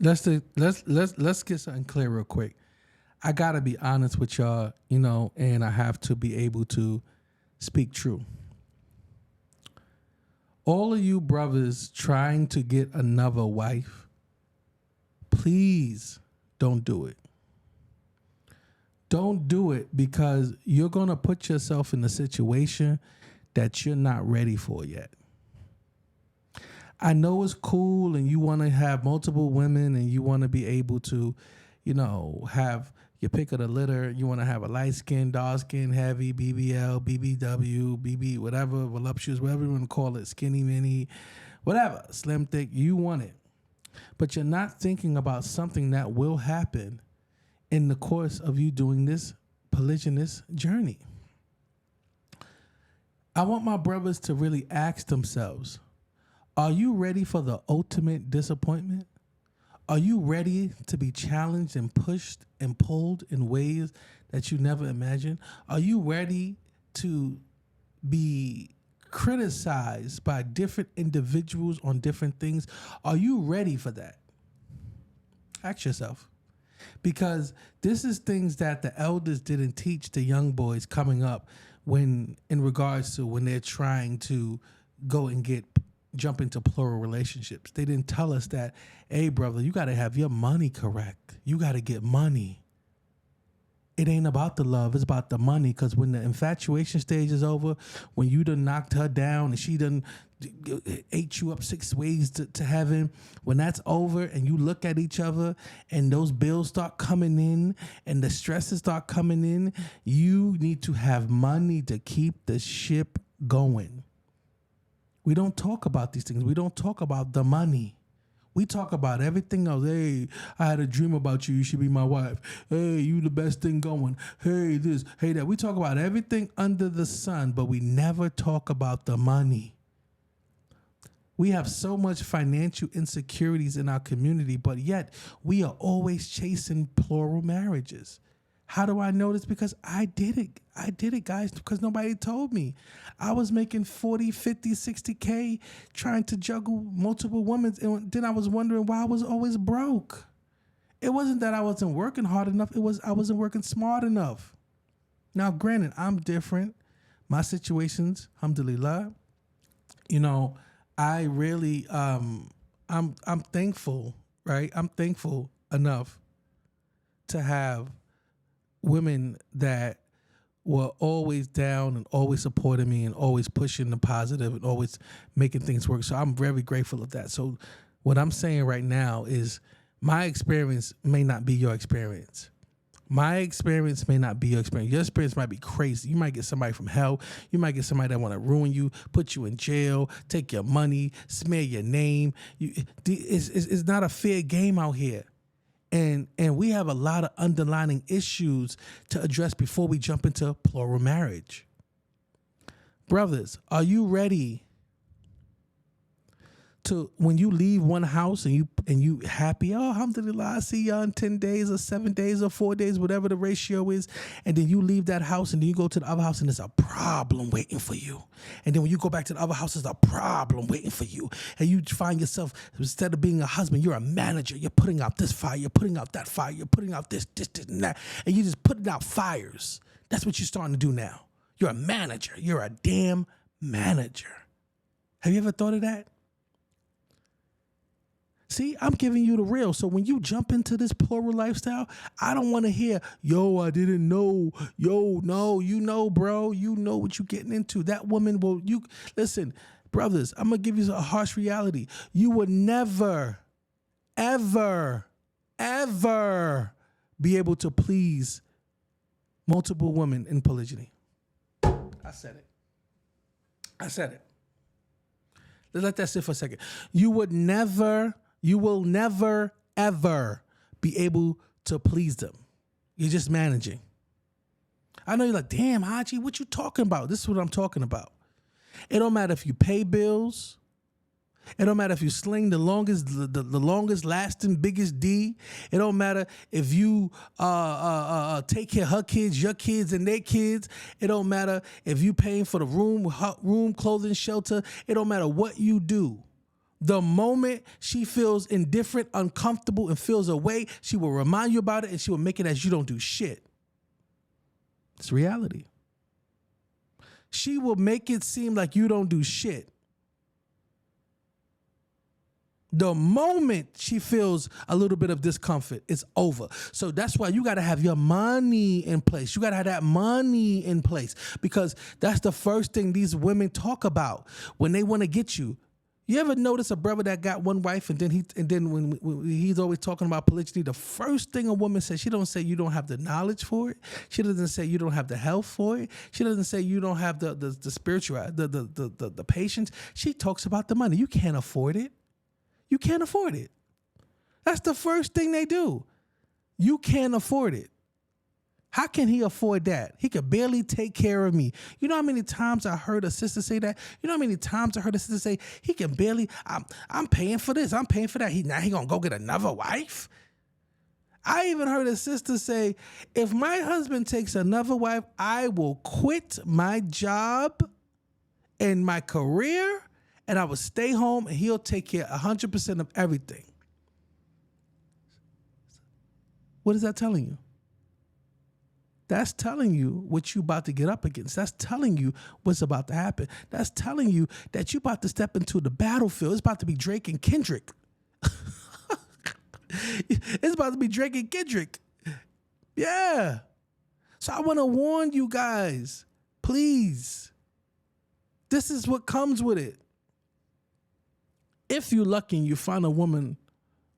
Let's get something clear real quick. I gotta be honest with y'all, and I have to be able to speak true. All of you brothers trying to get another wife, please don't do it. Don't do it because you're going to put yourself in a situation that you're not ready for yet. I know it's cool and you want to have multiple women and you want to be able to, have your pick of the litter. You want to have a light skin, dark skin, heavy, BBL, BBW, BB, whatever, voluptuous, whatever you want to call it, skinny, mini, whatever, slim, thick, you want it. But you're not thinking about something that will happen in the course of you doing this polygynous journey. I want my brothers to really ask themselves, are you ready for the ultimate disappointment? Are you ready to be challenged and pushed and pulled in ways that you never imagined? Are you ready to be criticized by different individuals on different things? Are you ready for that? Ask yourself. Because this is things that the elders didn't teach the young boys coming up when, in regards to when they're trying to go and jump into plural relationships. They didn't tell us that, hey, brother, you got to have your money correct. You got to get money. It ain't about the love. It's about the money. Because when the infatuation stage is over, when you done knocked her down and she done ate you up 6 ways to heaven, when that's over and you look at each other and those bills start coming in and the stresses start coming in, you need to have money to keep the ship going. We don't talk about these things. We don't talk about the money. We talk about everything else. Hey, I had a dream about you. You should be my wife. Hey, you the best thing going. Hey, this, hey, that. We talk about everything under the sun, but we never talk about the money. We have so much financial insecurities in our community, but yet we are always chasing plural marriages. How do I know this? Because I did it. I did it, guys, because nobody told me. I was making 40, 50, 60K trying to juggle multiple women. And then I was wondering why I was always broke. It wasn't that I wasn't working hard enough. It was I wasn't working smart enough. Now, granted, I'm different. My situations, alhamdulillah, I really, I'm thankful, right? I'm thankful enough to have women that were always down and always supporting me and always pushing the positive and always making things work. So I'm very grateful of that. So what I'm saying right now is my experience may not be your experience. My experience may not be your experience. Your experience might be crazy. You might get somebody from hell. You might get somebody that want to ruin you, put you in jail, take your money, smear your name. It's not a fair game out here. And we have a lot of underlying issues to address before we jump into plural marriage. Brothers, are you ready to, when you leave one house and you happy, oh, alhamdulillah, I see y'all in 10 days or 7 days or 4 days, whatever the ratio is, and then you leave that house and then you go to the other house and there's a problem waiting for you. And then when you go back to the other house, there's a problem waiting for you. And you find yourself, instead of being a husband, you're a manager. You're putting out this fire, you're putting out that fire, you're putting out this, and that, and you're just putting out fires. That's what you're starting to do now. You're a manager. You're a damn manager. Have you ever thought of that? See, I'm giving you the real. So when you jump into this plural lifestyle, I don't want to hear, yo, I didn't know. Yo, no, you know, bro. You know what you're getting into. That woman will, listen, brothers, I'm going to give you a harsh reality. You would never, ever, ever be able to please multiple women in polygyny. I said it. Let's let that sit for a second. You will never, ever be able to please them. You're just managing. I know you're like, damn, Hajji, what you talking about? This is what I'm talking about. It don't matter if you pay bills. It don't matter if you sling the longest lasting, biggest D. It don't matter if you take care of her kids, your kids, and their kids. It don't matter if you paying for the room, clothing, shelter. It don't matter what you do. The moment she feels indifferent, uncomfortable, and feels away, she will remind you about it and she will make it as you don't do shit. It's reality. She will make it seem like you don't do shit. The moment she feels a little bit of discomfort, it's over. So that's why you got to have your money in place. You got to have that money in place because that's the first thing these women talk about when they want to get you. You ever notice a brother that got one wife and then when he's always talking about polygyny, the first thing a woman says, she don't say you don't have the knowledge for it. She doesn't say you don't have the health for it. She doesn't say you don't have the spiritual, the patience. She talks about the money. You can't afford it. You can't afford it. That's the first thing they do. You can't afford it. How can he afford that? He could barely take care of me. You know how many times I heard a sister say that? You know how many times I heard a sister say, he can barely, I'm paying for this, I'm paying for that. Now he gonna go get another wife? I even heard a sister say, if my husband takes another wife, I will quit my job and my career and I will stay home and he'll take care 100% of everything. What is that telling you? That's telling you what you about to get up against. That's telling you what's about to happen. That's telling you that you about to step into the battlefield. It's about to be Drake and Kendrick. It's about to be Drake and Kendrick. Yeah. So I want to warn you guys, please. This is what comes with it. If you're lucky and you find a woman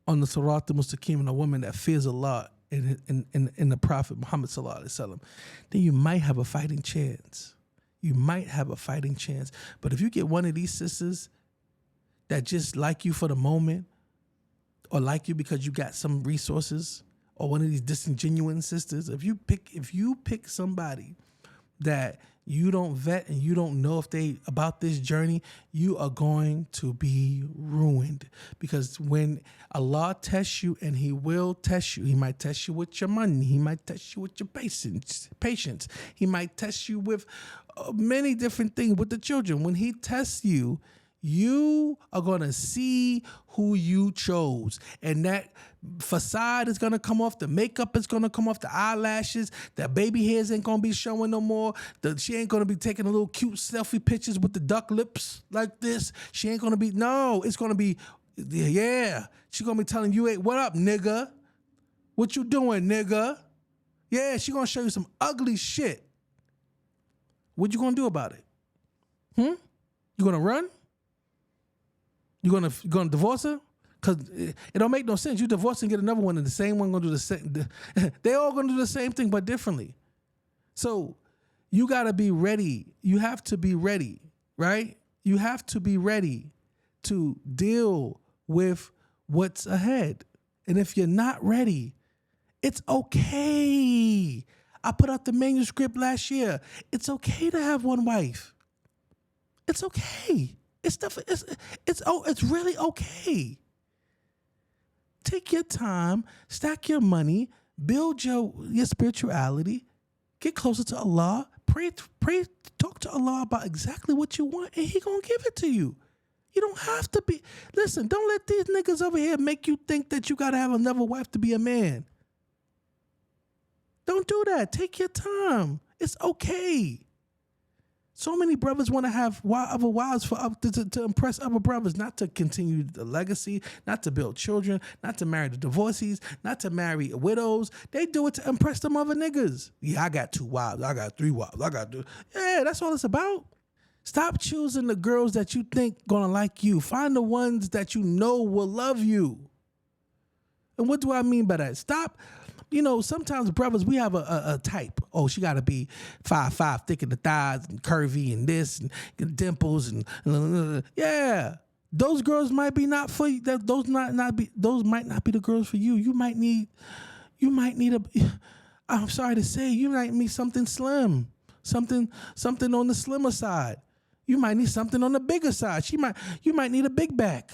on the Sirat al-Mustaqim and a woman that fears Allah in the Prophet Muhammad sallallahu alaihi wasallam, then you might have a fighting chance. You might have a fighting chance. But if you get one of these sisters that just like you for the moment, or like you because you got some resources, or one of these disingenuous sisters, if you pick somebody that you don't vet and you don't know if they about this journey, you are going to be ruined. Because when Allah tests you, and he will test you, he might test you with your money, he might test you with your patience, he might test you with many different things with the children. When he tests you, you are going to see who you chose. And that facade is going to come off. The makeup is going to come off. The eyelashes. The baby hairs ain't going to be showing no more. She ain't going to be taking a little cute selfie pictures with the duck lips like this. She ain't going to be, no, it's going to be, yeah. She going to be telling you, hey, what up, nigga? What you doing, nigga? Yeah, she going to show you some ugly shit. What you going to do about it? You going to run? You gonna divorce her? Cause it don't make no sense. You divorce and get another one, and the same one gonna do the same. They all gonna do the same thing, but differently. So you gotta be ready. You have to be ready, right? You have to be ready to deal with what's ahead. And if you're not ready, it's okay. I put out the manuscript last year. It's okay to have one wife. It's okay. It's really okay. Take your time, stack your money, build your spirituality, get closer to Allah, pray, talk to Allah about exactly what you want, and he gonna give it to you. You don't have to be, listen, don't let these niggas over here make you think that you gotta have another wife to be a man. Don't do that. Take your time. It's okay. So many brothers want to have other wives to impress other brothers, not to continue the legacy, not to build children, not to marry the divorcees, not to marry widows. They do it to impress them other niggas. Yeah, I got 2 wives. I got 3 wives. Yeah, that's all it's about. Stop choosing the girls that you think gonna like you. Find the ones that you know will love you. And what do I mean by that? Stop. You know, sometimes brothers, we have a type. Oh, she got to be 5'5", thick in the thighs and curvy and this and dimples and yeah. Those girls might be not for you. Those might not be the girls for you. You might need I'm sorry to say, you might need something slim, something on the slimmer side. You might need something on the bigger side. You might need a big back.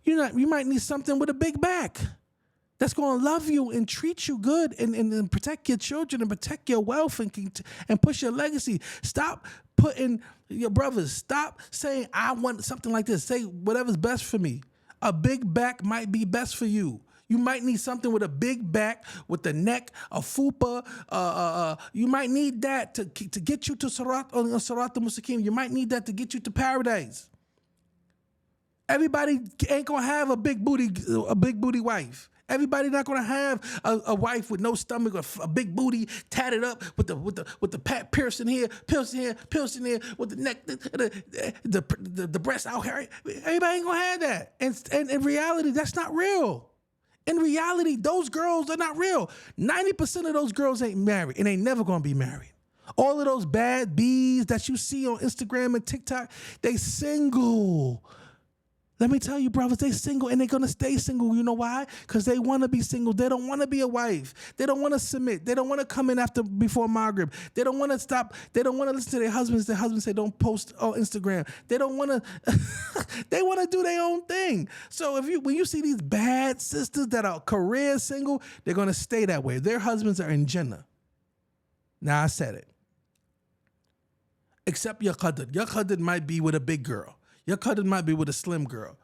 You might need something with a big back that's going to love you and treat you good and protect your children and protect your wealth and push your legacy. Stop putting your brothers. Stop saying, I want something like this. Say whatever's best for me. A big back might be best for you. You might need something with a big back, with the neck, a fupa. You might need that to get you to Sirat al-Mustaqim. You might need that to get you to paradise. Everybody ain't gonna have a big booty wife. Everybody not gonna have a wife with no stomach or a big booty tatted up with the pat piercing here, with the neck, the breast out here. Everybody ain't gonna have that. And in reality, that's not real. In reality, those girls are not real. 90% of those girls ain't married and ain't never gonna be married. All of those bad bees that you see on Instagram and TikTok, they single. Let me tell you, brothers, they single and they're going to stay single. You know why? Because they want to be single. They don't want to be a wife. They don't want to submit. They don't want to come in before Maghrib. They don't want to stop. They don't want to listen to their husbands. Their husbands say, don't post on Instagram. They don't want to, they want to do their own thing. So when you see these bad sisters that are career single, they're going to stay that way. Their husbands are in Jannah. Now I said it. Except your qadr. Your qadr might be with a big girl. Your qadr might be with a slim girl.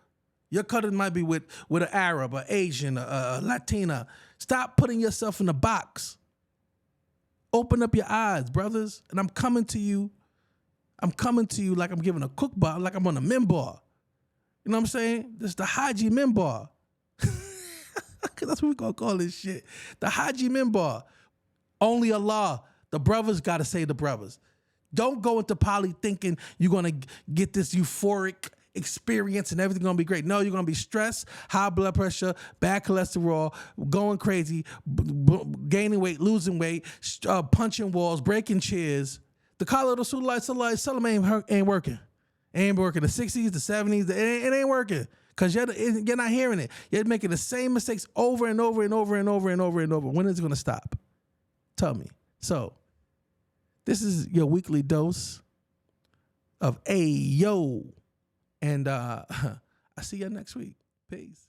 Your qadr might be with an Arab, an Asian, a Latina. Stop putting yourself in a box. Open up your eyes, brothers. And I'm coming to you like I'm giving a cookbar, like I'm on a minbar. You know what I'm saying? This is the Hajji minbar. Because that's what we're going to call this shit. The Hajji minbar. Only Allah. The brothers got to say the brothers. Don't go into poly thinking you're going to get this euphoric experience and everything's going to be great. No, you're going to be stressed, high blood pressure, bad cholesterol, going crazy, gaining weight, losing weight, punching walls, breaking chairs. The Qala Rasulullah Sallallahu Alaihi Wasallam ain't working. It ain't working. The 60s, the 70s, it ain't working. Because you're not hearing it. You're making the same mistakes over and over and over and over and over and over. When is it going to stop? Tell me. So, this is your weekly dose of AYOOO. And I see you next week. Peace.